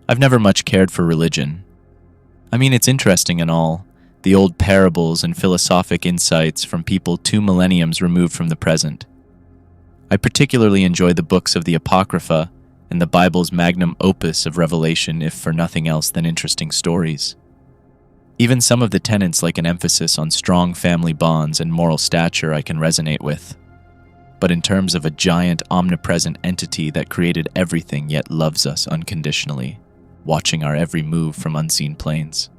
I've never much cared for religion. I mean, it's interesting and all, the old parables and philosophic insights from people 2 millenniums removed from the present. I particularly enjoy the books of the Apocrypha and the Bible's magnum opus of revelation, if for nothing else than interesting stories. Even some of the tenets, like an emphasis on strong family bonds and moral stature, I can resonate with. But in terms of a giant, omnipresent entity that created everything yet loves us unconditionally, watching our every move from unseen planes,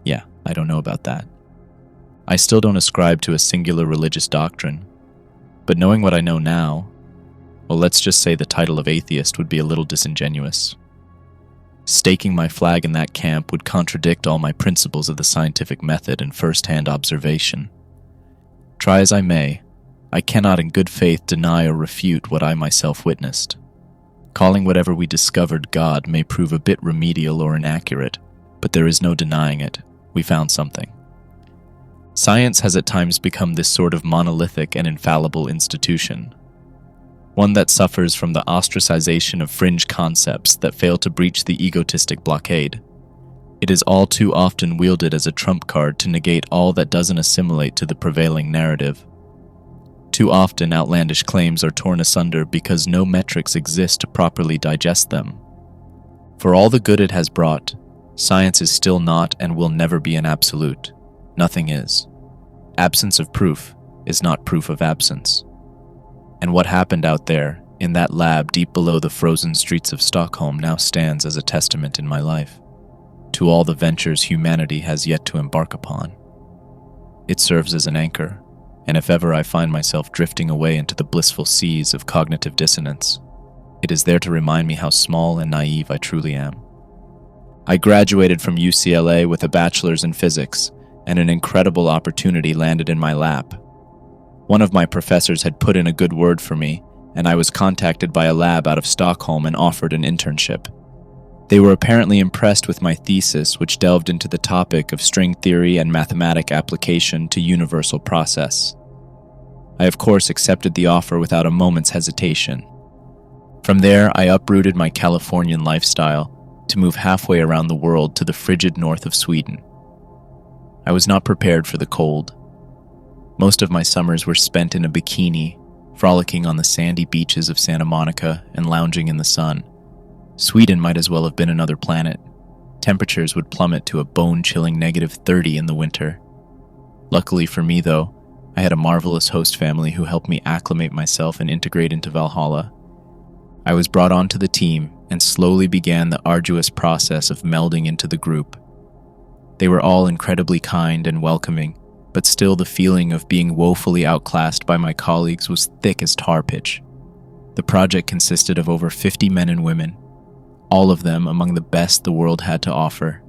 yeah, I don't know about that. I still don't ascribe to a singular religious doctrine, but knowing what I know now, well, let's just say the title of atheist would be a little disingenuous. Staking my flag in that camp would contradict all my principles of the scientific method and first-hand observation. Try as I may, I cannot in good faith deny or refute what I myself witnessed. Calling whatever we discovered God may prove a bit remedial or inaccurate, but there is no denying it. We found something. Science has at times become this sort of monolithic and infallible institution, one that suffers from the ostracization of fringe concepts that fail to breach the egotistic blockade. It is all too often wielded as a trump card to negate all that doesn't assimilate to the prevailing narrative. Too often outlandish claims are torn asunder because no metrics exist to properly digest them. For all the good it has brought, science is still not and will never be an absolute. Nothing is. Absence of proof is not proof of absence. And what happened out there, in that lab deep below the frozen streets of Stockholm, now stands as a testament in my life to all the ventures humanity has yet to embark upon. It serves as an anchor, and if ever I find myself drifting away into the blissful seas of cognitive dissonance, it is there to remind me how small and naive I truly am. I graduated from UCLA with a bachelor's in physics, and an incredible opportunity landed in my lap. One of my professors had put in a good word for me, and I was contacted by a lab out of Stockholm and offered an internship. They were apparently impressed with my thesis, which delved into the topic of string theory and mathematic application to universal process. I, of course, accepted the offer without a moment's hesitation. From there, I uprooted my Californian lifestyle to move halfway around the world to the frigid north of Sweden. I was not prepared for the cold. Most of my summers were spent in a bikini, frolicking on the sandy beaches of Santa Monica and lounging in the sun. Sweden might as well have been another planet. Temperatures would plummet to a bone-chilling -30 in the winter. Luckily for me, though, I had a marvelous host family who helped me acclimate myself and integrate into Valhalla. I was brought onto the team and slowly began the arduous process of melding into the group. They were all incredibly kind and welcoming, but still the feeling of being woefully outclassed by my colleagues was thick as tar pitch. The project consisted of over 50 men and women, all of them among the best the world had to offer.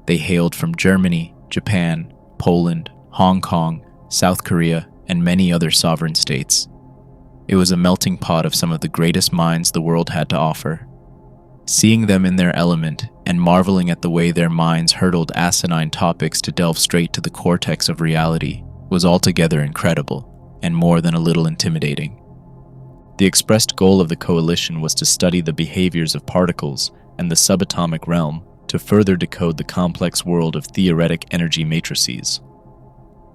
They hailed from Germany, Japan, Poland, Hong Kong, South Korea, and many other sovereign states. It was a melting pot of some of the greatest minds the world had to offer. Seeing them in their element and marveling at the way their minds hurdled asinine topics to delve straight to the cortex of reality was altogether incredible and more than a little intimidating. The expressed goal of the coalition was to study the behaviors of particles and the subatomic realm to further decode the complex world of theoretic energy matrices.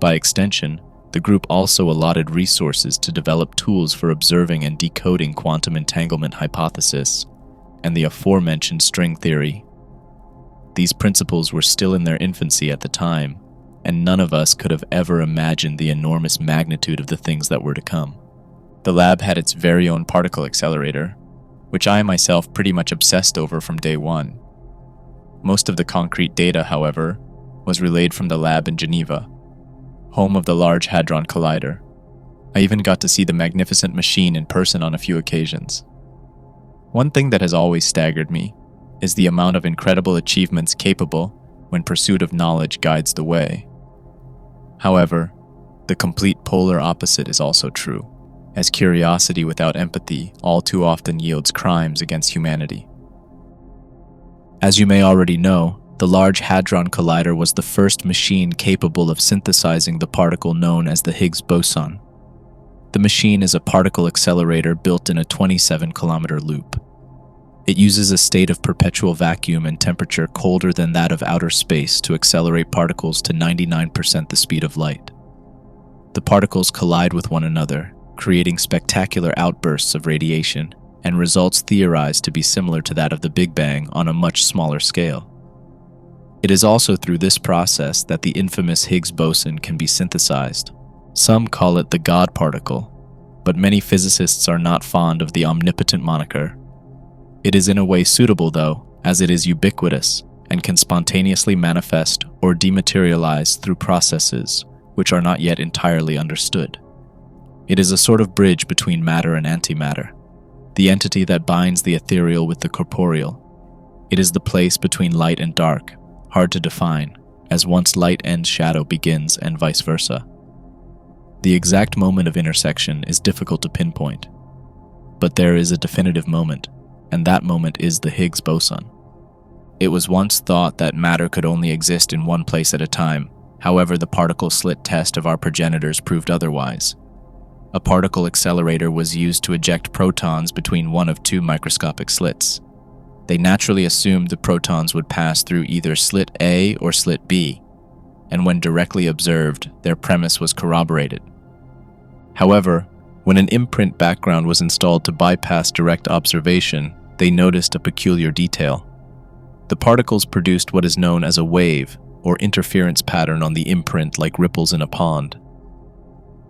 By extension, the group also allotted resources to develop tools for observing and decoding quantum entanglement hypothesis and the aforementioned string theory. These principles were still in their infancy at the time, and none of us could have ever imagined the enormous magnitude of the things that were to come. The lab had its very own particle accelerator, which I myself pretty much obsessed over from day one. Most of the concrete data, however, was relayed from the lab in Geneva, home of the Large Hadron Collider. I even got to see the magnificent machine in person on a few occasions. One thing that has always staggered me is the amount of incredible achievements capable when pursuit of knowledge guides the way. However, the complete polar opposite is also true, as curiosity without empathy all too often yields crimes against humanity. As you may already know, the Large Hadron Collider was the first machine capable of synthesizing the particle known as the Higgs boson. The machine is a particle accelerator built in a 27-kilometer loop. It uses a state of perpetual vacuum and temperature colder than that of outer space to accelerate particles to 99% the speed of light. The particles collide with one another, creating spectacular outbursts of radiation, and results theorized to be similar to that of the Big Bang on a much smaller scale. It is also through this process that the infamous Higgs boson can be synthesized. Some call it the God particle, but many physicists are not fond of the omnipotent moniker. It is in a way suitable, though, as it is ubiquitous and can spontaneously manifest or dematerialize through processes which are not yet entirely understood. It is a sort of bridge between matter and antimatter, the entity that binds the ethereal with the corporeal. It is the place between light and dark, hard to define, as once light ends shadow begins and vice versa. The exact moment of intersection is difficult to pinpoint, but there is a definitive moment, and that moment is the Higgs boson. It was once thought that matter could only exist in one place at a time. However, the particle slit test of our progenitors proved otherwise. A particle accelerator was used to eject protons between one of two microscopic slits. They naturally assumed the protons would pass through either slit A or slit B, and when directly observed, their premise was corroborated. However, when an imprint background was installed to bypass direct observation, they noticed a peculiar detail. The particles produced what is known as a wave, or interference pattern on the imprint like ripples in a pond.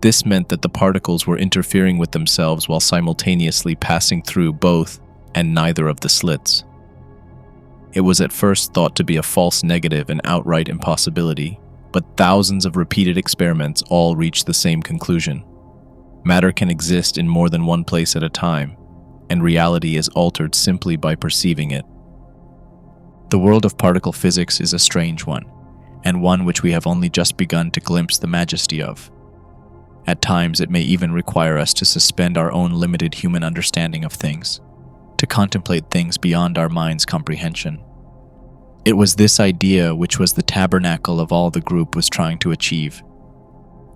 This meant that the particles were interfering with themselves while simultaneously passing through both and neither of the slits. It was at first thought to be a false negative and outright impossibility, but thousands of repeated experiments all reached the same conclusion. Matter can exist in more than one place at a time, and reality is altered simply by perceiving it. The world of particle physics is a strange one, and one which we have only just begun to glimpse the majesty of. At times, it may even require us to suspend our own limited human understanding of things, to contemplate things beyond our mind's comprehension. It was this idea which was the tabernacle of all the group was trying to achieve,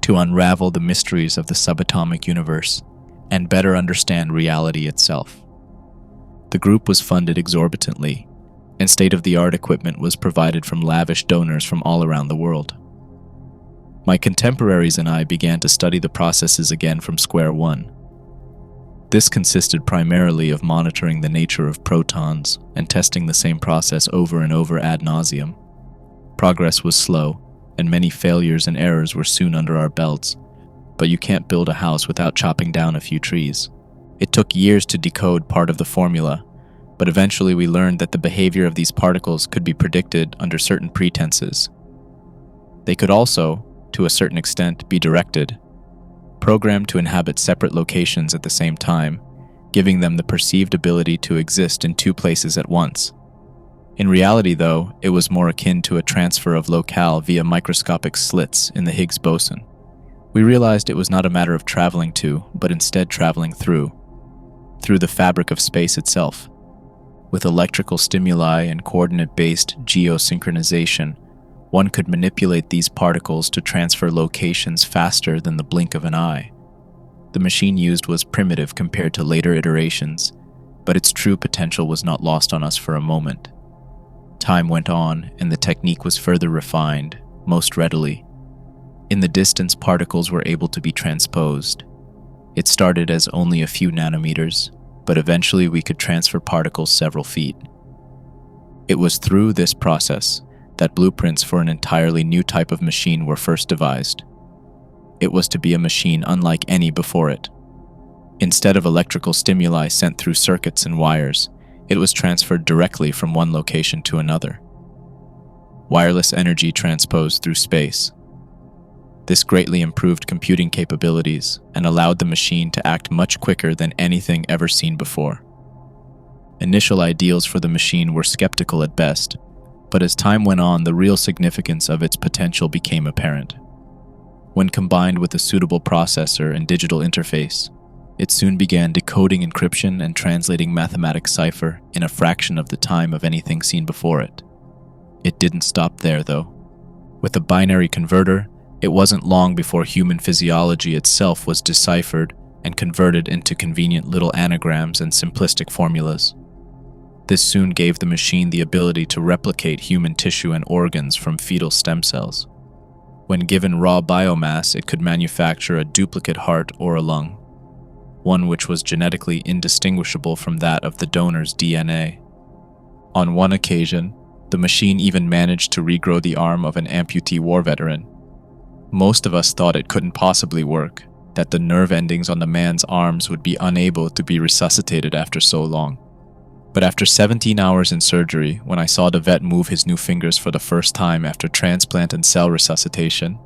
to unravel the mysteries of the subatomic universe and better understand reality itself. The group was funded exorbitantly, and state-of-the-art equipment was provided from lavish donors from all around the world. My contemporaries and I began to study the processes again from square one. This consisted primarily of monitoring the nature of protons and testing the same process over and over ad nauseum. Progress was slow, and many failures and errors were soon under our belts, but you can't build a house without chopping down a few trees. It took years to decode part of the formula, but eventually we learned that the behavior of these particles could be predicted under certain pretenses. They could also, to a certain extent, be directed, programmed to inhabit separate locations at the same time, giving them the perceived ability to exist in two places at once. In reality, though, it was more akin to a transfer of locale via microscopic slits in the Higgs boson. We realized it was not a matter of traveling to, but instead traveling through the fabric of space itself. With electrical stimuli and coordinate-based geosynchronization, one could manipulate these particles to transfer locations faster than the blink of an eye. The machine used was primitive compared to later iterations, but its true potential was not lost on us for a moment. Time went on, and the technique was further refined, most readily. In the distance, particles were able to be transposed. It started as only a few nanometers, but eventually we could transfer particles several feet. It was through this process that blueprints for an entirely new type of machine were first devised. It was to be a machine unlike any before it. Instead of electrical stimuli sent through circuits and wires, it was transferred directly from one location to another. Wireless energy transposed through space. This greatly improved computing capabilities and allowed the machine to act much quicker than anything ever seen before. Initial ideals for the machine were skeptical at best, but as time went on, the real significance of its potential became apparent. When combined with a suitable processor and digital interface, it soon began decoding encryption and translating mathematic cipher in a fraction of the time of anything seen before it. It didn't stop there, though. With a binary converter, it wasn't long before human physiology itself was deciphered and converted into convenient little anagrams and simplistic formulas. This soon gave the machine the ability to replicate human tissue and organs from fetal stem cells. When given raw biomass, it could manufacture a duplicate heart or a lung, one which was genetically indistinguishable from that of the donor's DNA. On one occasion, the machine even managed to regrow the arm of an amputee war veteran. Most of us thought it couldn't possibly work, that the nerve endings on the man's arms would be unable to be resuscitated after so long. But after 17 hours in surgery, when I saw the vet move his new fingers for the first time after transplant and cell resuscitation,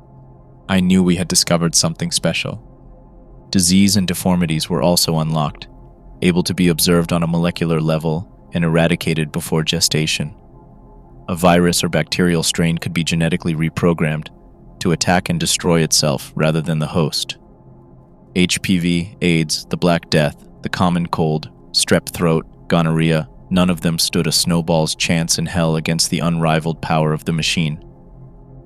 I knew we had discovered something special. Disease and deformities were also unlocked, able to be observed on a molecular level and eradicated before gestation. A virus or bacterial strain could be genetically reprogrammed to attack and destroy itself rather than the host. HPV, AIDS, the Black Death, the common cold, strep throat, gonorrhea, none of them stood a snowball's chance in hell against the unrivaled power of the machine.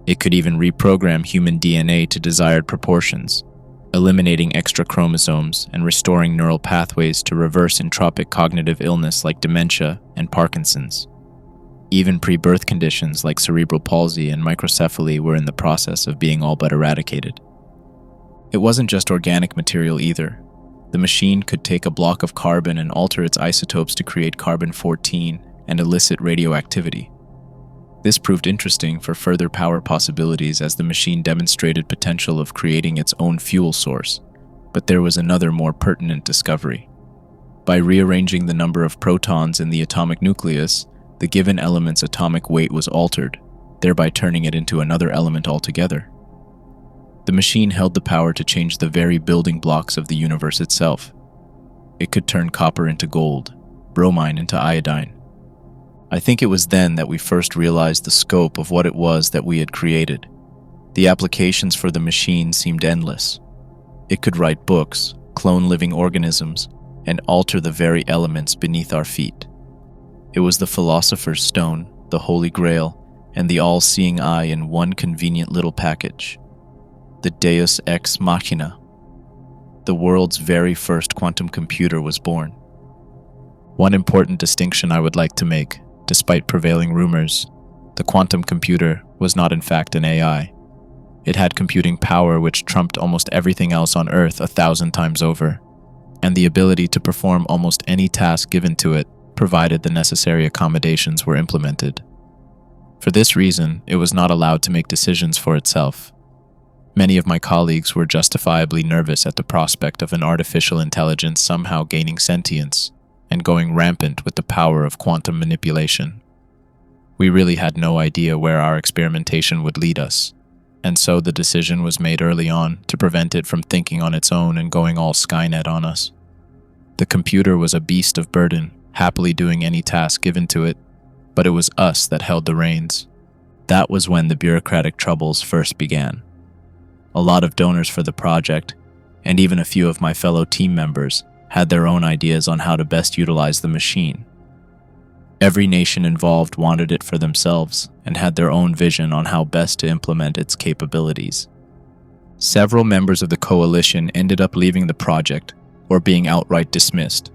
It could even reprogram human DNA to desired proportions, eliminating extra chromosomes and restoring neural pathways to reverse entropic cognitive illness like dementia and Parkinson's. Even pre-birth conditions like cerebral palsy and microcephaly were in the process of being all but eradicated. It wasn't just organic material either. The machine could take a block of carbon and alter its isotopes to create carbon-14 and elicit radioactivity. This proved interesting for further power possibilities as the machine demonstrated potential of creating its own fuel source. But there was another more pertinent discovery. By rearranging the number of protons in the atomic nucleus, the given element's atomic weight was altered, thereby turning it into another element altogether. The machine held the power to change the very building blocks of the universe itself. It could turn copper into gold, bromine into iodine. I think it was then that we first realized the scope of what it was that we had created. The applications for the machine seemed endless. It could write books, clone living organisms, and alter the very elements beneath our feet. It was the philosopher's stone, the Holy Grail, and the all-seeing eye in one convenient little package. The Deus Ex Machina. The world's very first quantum computer was born. One important distinction I would like to make, despite prevailing rumors, the quantum computer was not in fact an AI. It had computing power which trumped almost everything else on Earth 1,000 times over, and the ability to perform almost any task given to it, provided the necessary accommodations were implemented. For this reason, it was not allowed to make decisions for itself. Many of my colleagues were justifiably nervous at the prospect of an artificial intelligence somehow gaining sentience and going rampant with the power of quantum manipulation. We really had no idea where our experimentation would lead us, and so the decision was made early on to prevent it from thinking on its own and going all Skynet on us. The computer was a beast of burden, happily doing any task given to it, but it was us that held the reins. That was when the bureaucratic troubles first began. A lot of donors for the project, and even a few of my fellow team members, had their own ideas on how to best utilize the machine. Every nation involved wanted it for themselves and had their own vision on how best to implement its capabilities. Several members of the coalition ended up leaving the project or being outright dismissed,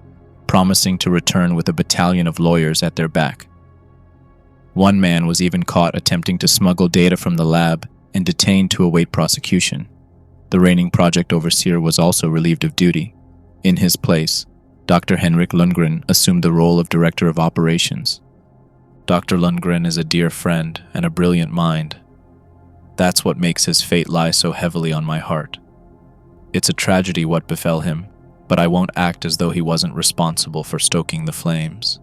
promising to return with a battalion of lawyers at their back. One man was even caught attempting to smuggle data from the lab and detained to await prosecution. The reigning project overseer was also relieved of duty. In his place, Dr. Henrik Lundgren assumed the role of Director of Operations. Dr. Lundgren is a dear friend and a brilliant mind. That's what makes his fate lie so heavily on my heart. It's a tragedy what befell him, but I won't act as though he wasn't responsible for stoking the flames.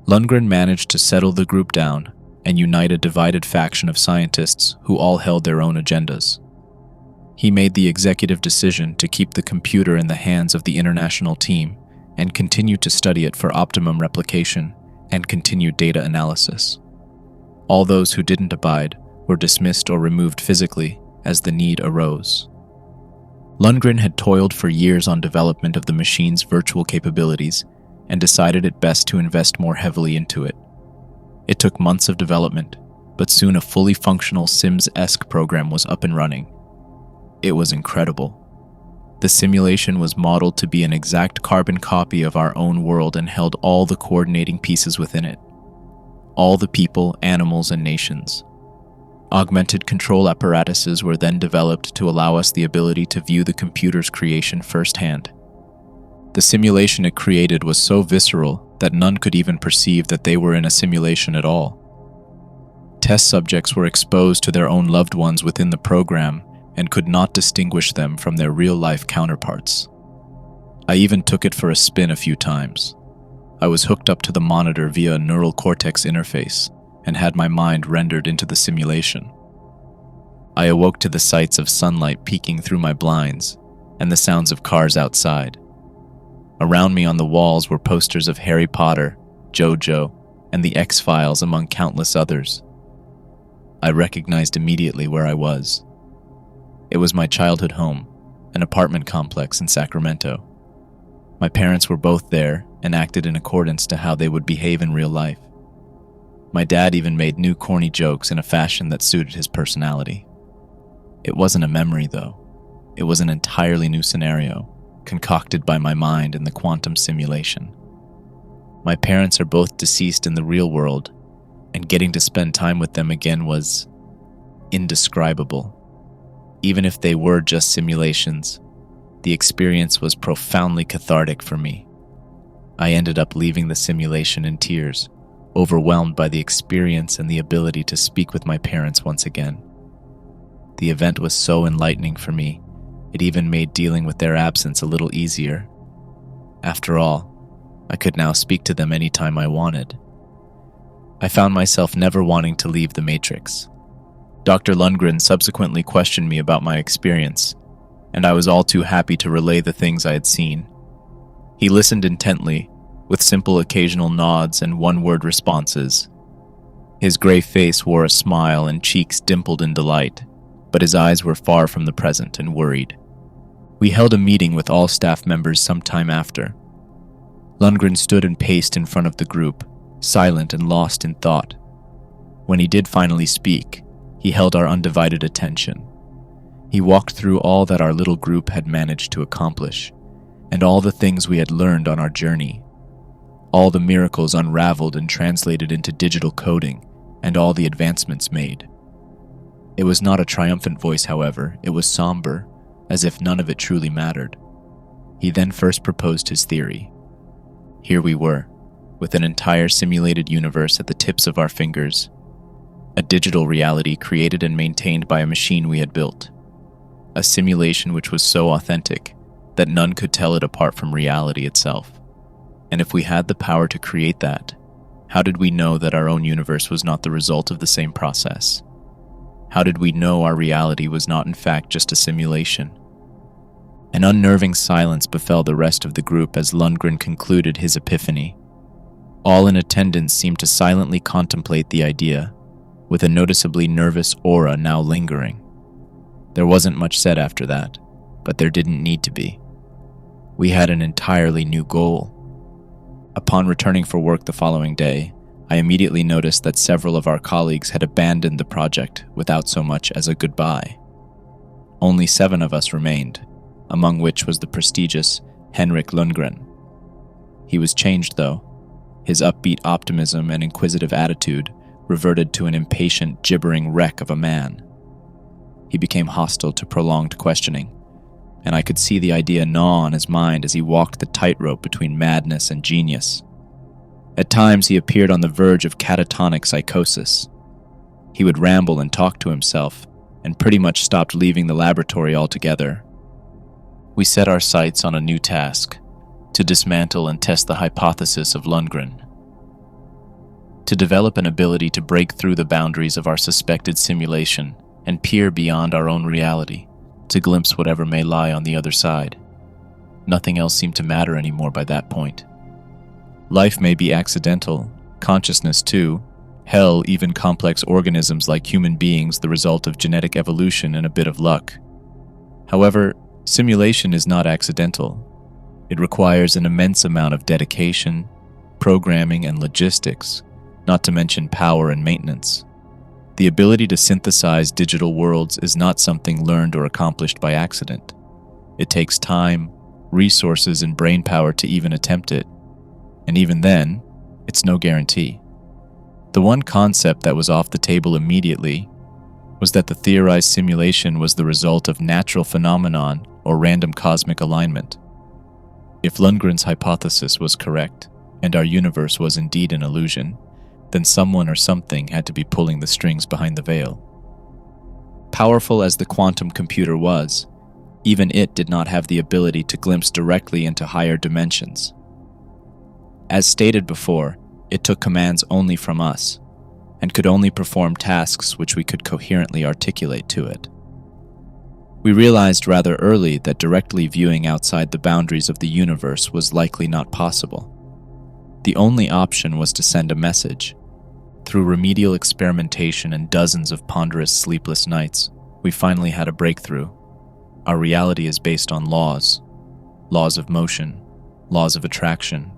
Lundgren managed to settle the group down and unite a divided faction of scientists who all held their own agendas. He made the executive decision to keep the computer in the hands of the international team and continue to study it for optimum replication and continued data analysis. All those who didn't abide were dismissed or removed physically as the need arose. Lundgren had toiled for years on development of the machine's virtual capabilities and decided it best to invest more heavily into it. It took months of development, but soon a fully functional Sims-esque program was up and running. It was incredible. The simulation was modeled to be an exact carbon copy of our own world and held all the coordinating pieces within it. All the people, animals, and nations. Augmented control apparatuses were then developed to allow us the ability to view the computer's creation firsthand. The simulation it created was so visceral that none could even perceive that they were in a simulation at all. Test subjects were exposed to their own loved ones within the program and could not distinguish them from their real-life counterparts. I even took it for a spin a few times. I was hooked up to the monitor via a neural cortex interface and had my mind rendered into the simulation. I awoke to the sights of sunlight peeking through my blinds and the sounds of cars outside. Around me on the walls were posters of Harry Potter, JoJo, and the X-Files among countless others. I recognized immediately where I was. It was my childhood home, an apartment complex in Sacramento. My parents were both there and acted in accordance to how they would behave in real life. My dad even made new corny jokes in a fashion that suited his personality. It wasn't a memory, though. It was an entirely new scenario, concocted by my mind in the quantum simulation. My parents are both deceased in the real world, and getting to spend time with them again was indescribable. Even if they were just simulations, the experience was profoundly cathartic for me. I ended up leaving the simulation in tears, overwhelmed by the experience and the ability to speak with my parents once again. The event was so enlightening for me, it even made dealing with their absence a little easier. After all, I could now speak to them anytime I wanted. I found myself never wanting to leave the Matrix. Dr. Lundgren subsequently questioned me about my experience, and I was all too happy to relay the things I had seen. He listened intently, with simple occasional nods and one-word responses. His gray face wore a smile and cheeks dimpled in delight, but his eyes were far from the present and worried. We held a meeting with all staff members some time after. Lundgren stood and paced in front of the group, silent and lost in thought. When he did finally speak, he held our undivided attention. He walked through all that our little group had managed to accomplish, and all the things we had learned on our journey, all the miracles unraveled and translated into digital coding, and all the advancements made. It was not a triumphant voice, however. It was somber, as if none of it truly mattered. He then first proposed his theory. Here we were, with an entire simulated universe at the tips of our fingers, a digital reality created and maintained by a machine we had built, a simulation which was so authentic that none could tell it apart from reality itself. And if we had the power to create that, how did we know that our own universe was not the result of the same process? How did we know our reality was not in fact just a simulation? An unnerving silence befell the rest of the group as Lundgren concluded his epiphany. All in attendance seemed to silently contemplate the idea, with a noticeably nervous aura now lingering. There wasn't much said after that, but there didn't need to be. We had an entirely new goal. Upon returning for work the following day, I immediately noticed that several of our colleagues had abandoned the project without so much as a goodbye. Only 7 of us remained, among which was the prestigious Henrik Lundgren. He was changed, though. His upbeat optimism and inquisitive attitude reverted to an impatient, gibbering wreck of a man. He became hostile to prolonged questioning, and I could see the idea gnaw on his mind as he walked the tightrope between madness and genius. At times, he appeared on the verge of catatonic psychosis. He would ramble and talk to himself, and pretty much stopped leaving the laboratory altogether. We set our sights on a new task, to dismantle and test the hypothesis of Lundgren. To develop an ability to break through the boundaries of our suspected simulation and peer beyond our own reality, to glimpse whatever may lie on the other side. Nothing else seemed to matter anymore by that point. Life may be accidental, consciousness too, hell, even complex organisms like human beings, the result of genetic evolution and a bit of luck. However, simulation is not accidental. It requires an immense amount of dedication, programming, and logistics, not to mention power and maintenance. The ability to synthesize digital worlds is not something learned or accomplished by accident. It takes time, resources, and brainpower to even attempt it. And even then, it's no guarantee. The one concept that was off the table immediately was that the theorized simulation was the result of natural phenomenon or random cosmic alignment. If Lundgren's hypothesis was correct, and our universe was indeed an illusion, then someone or something had to be pulling the strings behind the veil. Powerful as the quantum computer was, even it did not have the ability to glimpse directly into higher dimensions. As stated before, it took commands only from us, and could only perform tasks which we could coherently articulate to it. We realized rather early that directly viewing outside the boundaries of the universe was likely not possible. The only option was to send a message. Through remedial experimentation and dozens of ponderous sleepless nights, we finally had a breakthrough. Our reality is based on laws. Laws of motion, laws of attraction,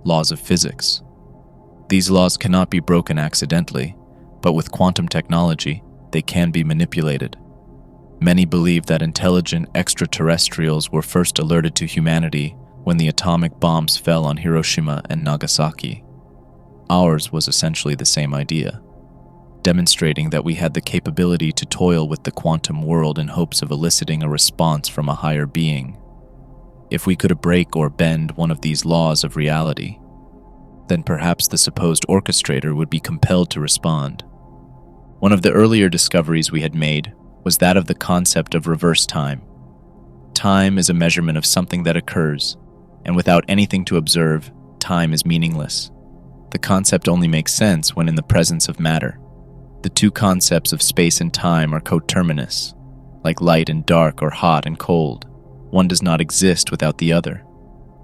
laws of physics. These laws cannot be broken accidentally, but with quantum technology, they can be manipulated. Many believe that intelligent extraterrestrials were first alerted to humanity when the atomic bombs fell on Hiroshima and Nagasaki. Ours was essentially the same idea, demonstrating that we had the capability to toil with the quantum world in hopes of eliciting a response from a higher being. If we could break or bend one of these laws of reality, then perhaps the supposed orchestrator would be compelled to respond. One of the earlier discoveries we had made was that of the concept of reverse time. Time is a measurement of something that occurs, and without anything to observe, time is meaningless. The concept only makes sense when in the presence of matter. The two concepts of space and time are coterminous, like light and dark or hot and cold. One does not exist without the other.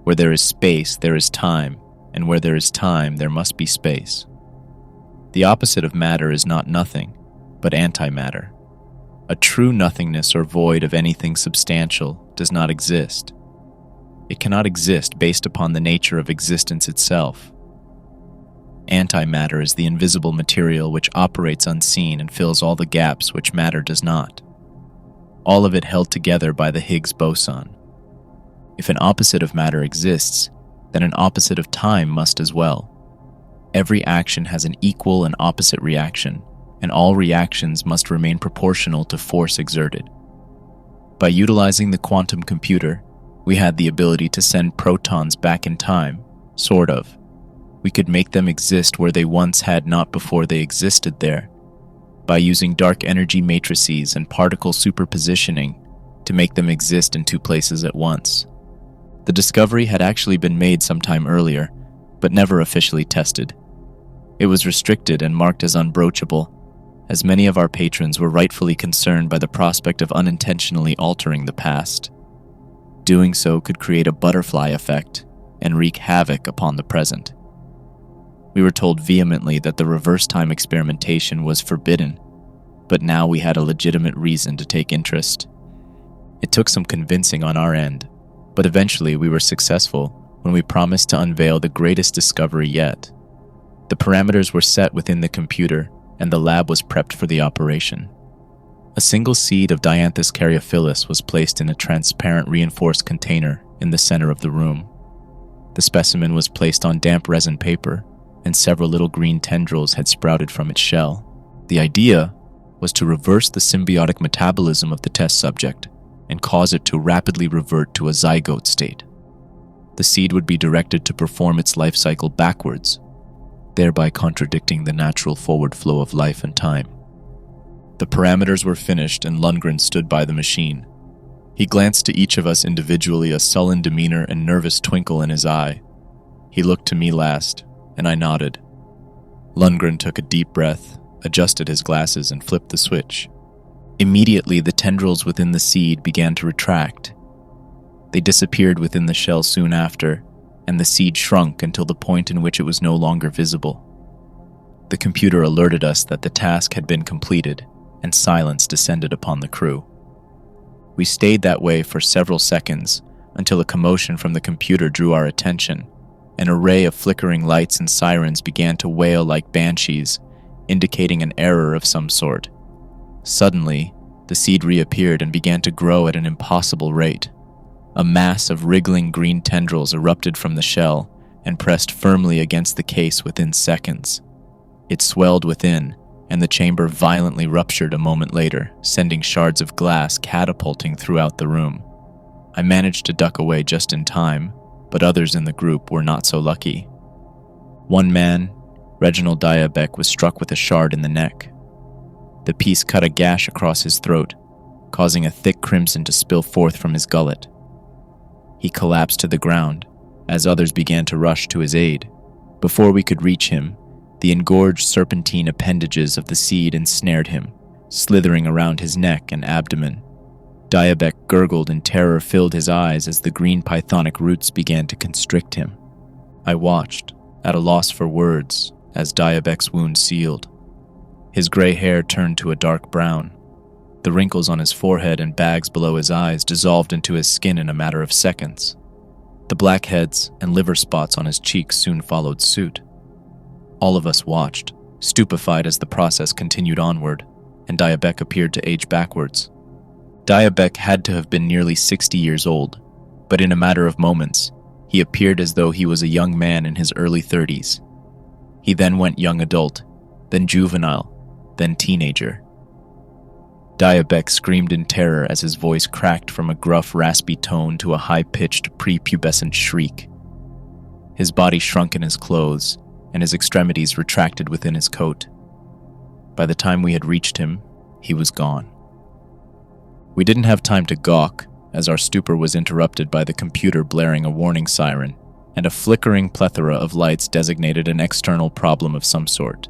Where there is space, there is time, and where there is time, there must be space. The opposite of matter is not nothing, but antimatter. A true nothingness or void of anything substantial does not exist. It cannot exist based upon the nature of existence itself. Antimatter is the invisible material which operates unseen and fills all the gaps which matter does not. All of it held together by the Higgs boson. If an opposite of matter exists, then an opposite of time must as well. Every action has an equal and opposite reaction, and all reactions must remain proportional to force exerted. By utilizing the quantum computer, we had the ability to send protons back in time, sort of. We could make them exist where they once had not before they existed there, by using dark energy matrices and particle superpositioning to make them exist in two places at once. The discovery had actually been made sometime earlier, but never officially tested. It was restricted and marked as unbroachable, as many of our patrons were rightfully concerned by the prospect of unintentionally altering the past. Doing so could create a butterfly effect and wreak havoc upon the present. We were told vehemently that the reverse time experimentation was forbidden, but now we had a legitimate reason to take interest. It took some convincing on our end, but eventually we were successful when we promised to unveil the greatest discovery yet. The parameters were set within the computer, and the lab was prepped for the operation. A single seed of Dianthus caryophyllus was placed in a transparent reinforced container in the center of the room. The specimen was placed on damp resin paper, and several little green tendrils had sprouted from its shell. The idea was to reverse the symbiotic metabolism of the test subject and cause it to rapidly revert to a zygote state. The seed would be directed to perform its life cycle backwards, thereby contradicting the natural forward flow of life and time. The parameters were finished and Lundgren stood by the machine. He glanced to each of us individually, a sullen demeanor and nervous twinkle in his eye. He looked to me last, and I nodded. Lundgren took a deep breath, adjusted his glasses, and flipped the switch. Immediately, the tendrils within the seed began to retract. They disappeared within the shell soon after, and the seed shrunk until the point in which it was no longer visible. The computer alerted us that the task had been completed, and silence descended upon the crew. We stayed that way for several seconds until a commotion from the computer drew our attention. An array of flickering lights and sirens began to wail like banshees, indicating an error of some sort. Suddenly, the seed reappeared and began to grow at an impossible rate, A mass of wriggling green tendrils erupted from the shell and pressed firmly against the case within seconds. It swelled within, and the chamber violently ruptured a moment later, sending shards of glass catapulting throughout the room. I managed to duck away just in time, but others in the group were not so lucky. One man, Reginald Diabeck, was struck with a shard in the neck. The piece cut a gash across his throat, causing a thick crimson to spill forth from his gullet. He collapsed to the ground as others began to rush to his aid. Before we could reach him, the engorged serpentine appendages of the seed ensnared him, slithering around his neck and abdomen. Diabeck gurgled and terror filled his eyes as the green pythonic roots began to constrict him. I watched, at a loss for words, as Diabeck's wound sealed. His gray hair turned to a dark brown. The wrinkles on his forehead and bags below his eyes dissolved into his skin in a matter of seconds. The blackheads and liver spots on his cheeks soon followed suit. All of us watched, stupefied as the process continued onward, and Diabeck appeared to age backwards. Diabeck had to have been nearly 60 years old, but in a matter of moments, he appeared as though he was a young man in his early 30s. He then went young adult, then juvenile, then teenager. Diabeck screamed in terror as his voice cracked from a gruff, raspy tone to a high-pitched, prepubescent shriek. His body shrunk in his clothes, and his extremities retracted within his coat. By the time we had reached him, he was gone. We didn't have time to gawk, as our stupor was interrupted by the computer blaring a warning siren, and a flickering plethora of lights designated an external problem of some sort.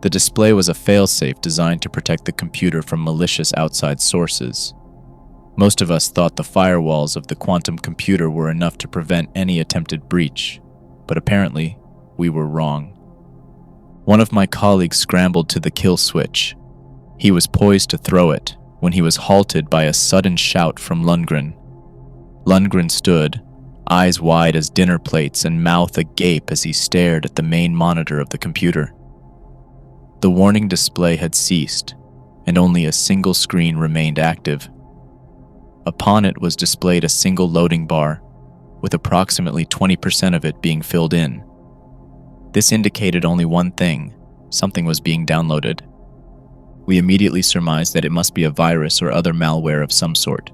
The display was a failsafe designed to protect the computer from malicious outside sources. Most of us thought the firewalls of the quantum computer were enough to prevent any attempted breach, but apparently, we were wrong. One of my colleagues scrambled to the kill switch. He was poised to throw it when he was halted by a sudden shout from Lundgren. Lundgren stood, eyes wide as dinner plates and mouth agape as he stared at the main monitor of the computer. The warning display had ceased, and only a single screen remained active. Upon it was displayed a single loading bar, with approximately 20% of it being filled in. This indicated only one thing: something was being downloaded. We immediately surmised that it must be a virus or other malware of some sort.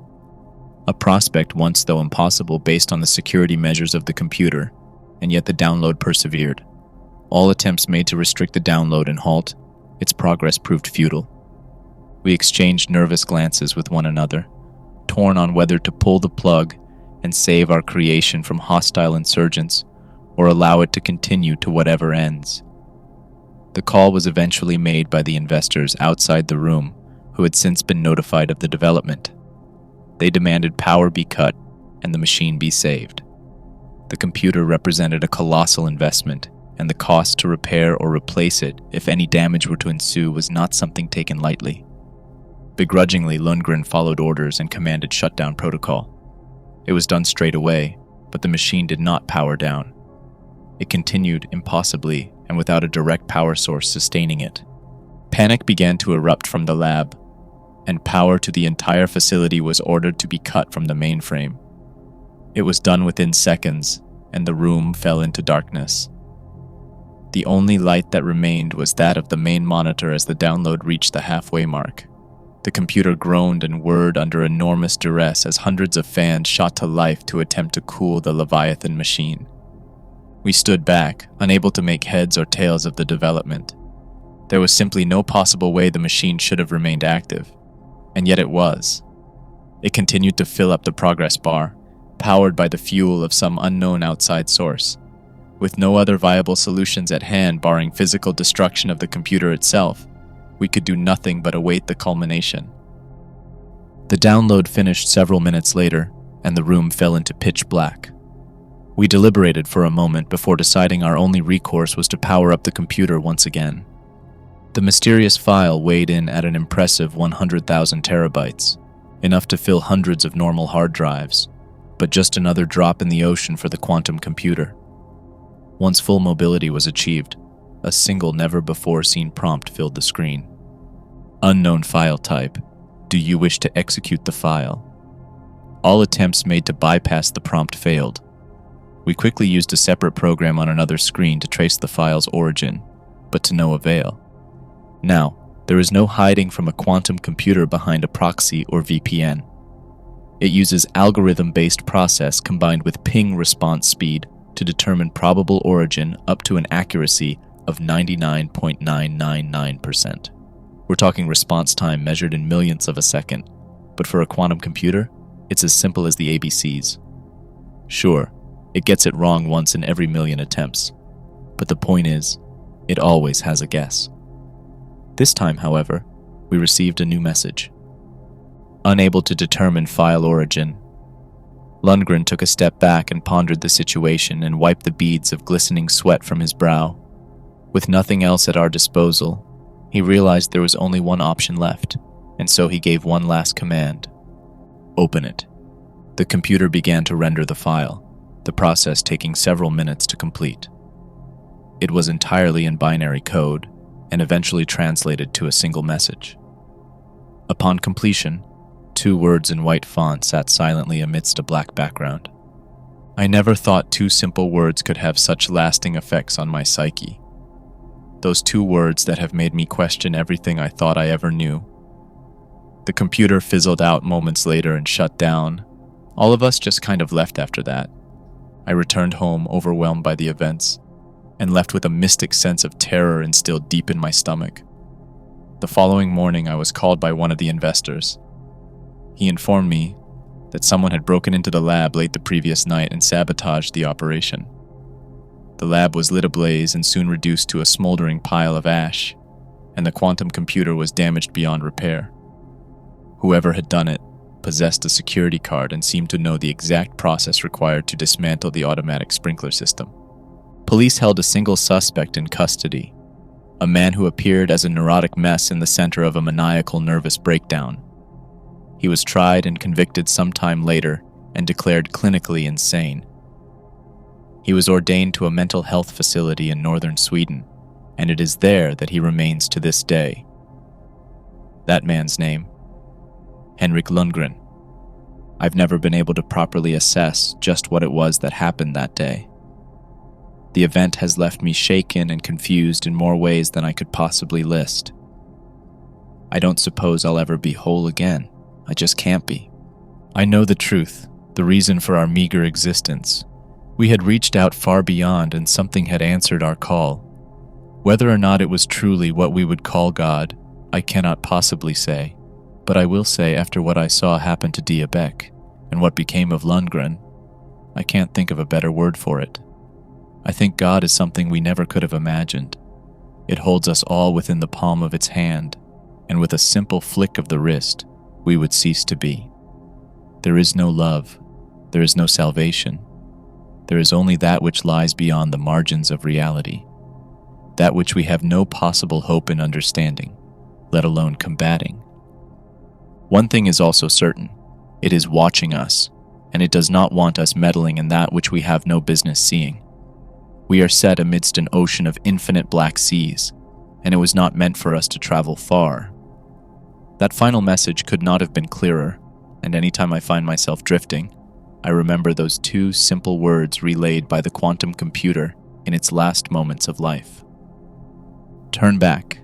A prospect once, though impossible based on the security measures of the computer, and yet the download persevered. All attempts made to restrict the download and halt its progress proved futile. We exchanged nervous glances with one another, torn on whether to pull the plug and save our creation from hostile insurgents, or allow it to continue to whatever ends. The call was eventually made by the investors outside the room, who had since been notified of the development. They demanded power be cut and the machine be saved. The computer represented a colossal investment, and the cost to repair or replace it, if any damage were to ensue, was not something taken lightly. Begrudgingly, Lundgren followed orders and commanded shutdown protocol. It was done straight away, but the machine did not power down. It continued impossibly and without a direct power source sustaining it. Panic began to erupt from the lab, and power to the entire facility was ordered to be cut from the mainframe. It was done within seconds, and the room fell into darkness. The only light that remained was that of the main monitor as the download reached the halfway mark. The computer groaned and whirred under enormous duress as hundreds of fans shot to life to attempt to cool the Leviathan machine. We stood back, unable to make heads or tails of the development. There was simply no possible way the machine should have remained active, and yet it was. It continued to fill up the progress bar, powered by the fuel of some unknown outside source. With no other viable solutions at hand barring physical destruction of the computer itself, we could do nothing but await the culmination. The download finished several minutes later, and the room fell into pitch black. We deliberated for a moment before deciding our only recourse was to power up the computer once again. The mysterious file weighed in at an impressive 100,000 terabytes, enough to fill hundreds of normal hard drives, but just another drop in the ocean for the quantum computer. Once full mobility was achieved, a single never-before-seen prompt filled the screen. Unknown file type. Do you wish to execute the file? All attempts made to bypass the prompt failed. We quickly used a separate program on another screen to trace the file's origin, but to no avail. Now, there is no hiding from a quantum computer behind a proxy or VPN. It uses algorithm-based process combined with ping response speed to determine probable origin up to an accuracy of 99.999%. We're talking response time measured in millionths of a second, but for a quantum computer, it's as simple as the ABCs. Sure, it gets it wrong once in every million attempts, but the point is, it always has a guess. This time, however, we received a new message. Unable to determine file origin, Lundgren took a step back and pondered the situation and wiped the beads of glistening sweat from his brow. With nothing else at our disposal, he realized there was only one option left, and so he gave one last command. Open it. The computer began to render the file, the process taking several minutes to complete. It was entirely in binary code and eventually translated to a single message. Upon completion, 2 words in white font sat silently amidst a black background. I never thought 2 simple words could have such lasting effects on my psyche. Those 2 words that have made me question everything I thought I ever knew. The computer fizzled out moments later and shut down. All of us just kind of left after that. I returned home overwhelmed by the events and left with a mystic sense of terror instilled deep in my stomach. The following morning, I was called by one of the investors. He informed me that someone had broken into the lab late the previous night and sabotaged the operation. The lab was lit ablaze and soon reduced to a smoldering pile of ash, and the quantum computer was damaged beyond repair. Whoever had done it possessed a security card and seemed to know the exact process required to dismantle the automatic sprinkler system. Police held a single suspect in custody, a man who appeared as a neurotic mess in the center of a maniacal nervous breakdown. He was tried and convicted sometime later and declared clinically insane. He was ordained to a mental health facility in northern Sweden, and it is there that he remains to this day. That man's name, Henrik Lundgren. I've never been able to properly assess just what it was that happened that day. The event has left me shaken and confused in more ways than I could possibly list. I don't suppose I'll ever be whole again. I just can't be. I know the truth, the reason for our meager existence. We had reached out far beyond and something had answered our call. Whether or not it was truly what we would call God, I cannot possibly say. But I will say after what I saw happen to Dia Beck and what became of Lundgren, I can't think of a better word for it. I think God is something we never could have imagined. It holds us all within the palm of its hand, and with a simple flick of the wrist, we would cease to be. There is no love. There is no salvation. There is only that which lies beyond the margins of reality, that which we have no possible hope in understanding, let alone combating. One thing is also certain. It is watching us, and it does not want us meddling in that which we have no business seeing. We are set amidst an ocean of infinite black seas, and it was not meant for us to travel far. That final message could not have been clearer, and anytime I find myself drifting, I remember those 2 simple words relayed by the quantum computer in its last moments of life. Turn back